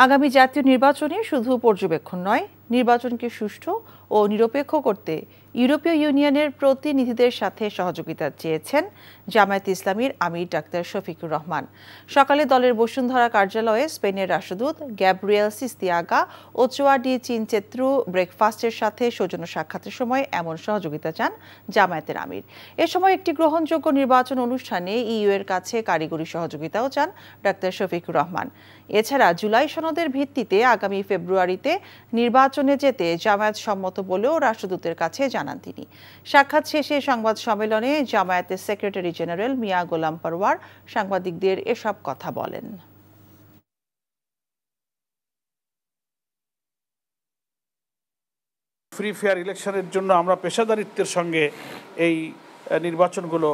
আগামী জাতীয় নির্বাচনে শুধু পর্যবেক্ষণ নয়, নির্বাচনকে সুষ্ঠু ও নিরপেক্ষ করতে ইউরোপীয় ইউনিয়নের প্রতিনিধিদের সাথে সহযোগিতা চেয়েছেন জামায়াতে ইসলামীর আমির ডাক্তার শফিকুর রহমান। সকালে দলের বসুন্ধরা কার্যালয়ে স্পেনের রাষ্ট্রদূত গ্যাব্রিয়েল সিস্তিয়াগা ও চোয়া ডি চিনচেত্রু ব্রেকফাস্টের সাথে সৌজন্য সাক্ষাতের সময় এমন সহযোগিতা চান জামায়াতের আমির। এ সময় একটি গ্রহণযোগ্য নির্বাচন অনুষ্ঠানে ইইউ এর কাছে কারিগরি সহযোগিতাও চান ডাক্তার শফিকুর রহমান। এছাড়া জুলাই সনদের ভিত্তিতে আগামী ফেব্রুয়ারিতে নির্বাচনে যেতে জামায়াত সম্মত বলেও রাষ্ট্রদূতের কাছে জানান তিনি। সাক্ষাৎ শেষে সংবাদ সম্মেলনে জামায়াতের সেক্রেটারি জেনারেল মিয়া গোলাম পরওয়ার সাংবাদিকদের এসব কথা বলেন। ফ্রি ফেয়ার ইলেকশনের জন্য আমরা পেশাদারিত্বের সঙ্গে এই নির্বাচনগুলো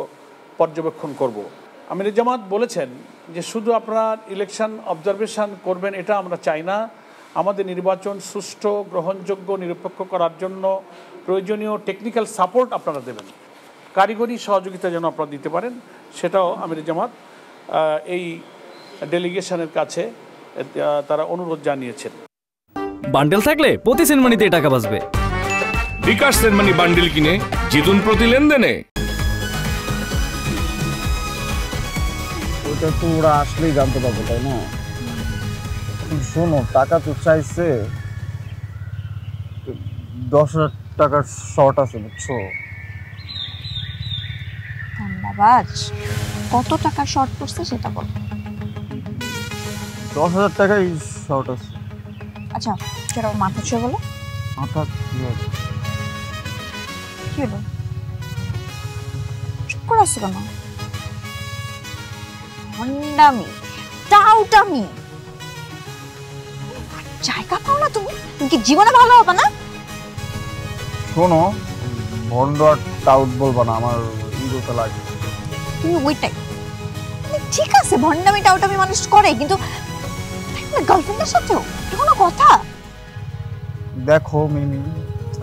পর্যবেক্ষণ করব। আমির জামাত বলেছেন যে শুধু আপনারা ইলেকশন অবজারভেশন করবেন এটা আমরা চাই না, আমাদের নির্বাচন সুষ্ঠু, গ্রহণযোগ্য, নিরপেক্ষ করার জন্য প্রয়োজনীয় টেকনিক্যাল সাপোর্ট আপনারা দেবেন, কারিগরি সহযোগিতা যেন আপনারা দিতে পারেন সেটাও আমির জামাত এই ডেলিগেশনের কাছে তারা অনুরোধ জানিয়েছেন। বান্ডেল থাকলে প্রতি সেনমানিতে টাকা বাঁচবে। বিকাশ সেনমানি বান্ডেল কিনে জিতুন প্রতি লেনদেনে। ওটা তো ওরা আসলেই জানতে পারবো, তাই না? শোনো, টাকা তো চাইছে, 10,000 টাকার শর্ট আছে, বুঝছো? ধন্যবাদ। কত টাকা শর্ট পড়ছে সেটা বল। 10,000 টাকাই শর্ট আছে। আচ্ছা, সেটা মাথা ছুঁয়ে বলো। মাথা কি হবে? কি হলো? চুপ করে আসছো কেন? ভণ্ডামি, টাউটামি, জায়গা পাও না তুমি? তুমি কি জীবনে ভালো হবে না? শোনো, ভন্ড আর টাউট বলবো না, আমার ইগোতে লাগে। তুমি ওইটাই ঠিক আছে, ভণ্ডামি টাউটামি মানুষ করে, কিন্তু গার্লফ্রেন্ডের সাথেও কোনো কথা? দেখো মিমি,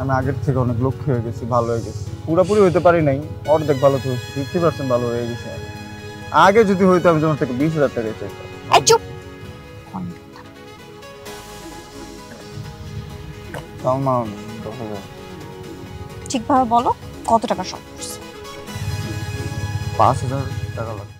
আমি আগের থেকে অনেক লক্ষ্য হয়ে গেছি, ভালো হয়ে গেছি। পুরোপুরি হইতে পারি নাই, অর্ধেক ভালো তো 50% ভালো হয়ে গেছে। আগে যদি হইতো আমি তোমার থেকে 20,000 টাকা চাইতাম। চুপ। ঠিকভাবে বলো, কত টাকা শর্ট পড়ছে? 5,000 টাকা লাগবে।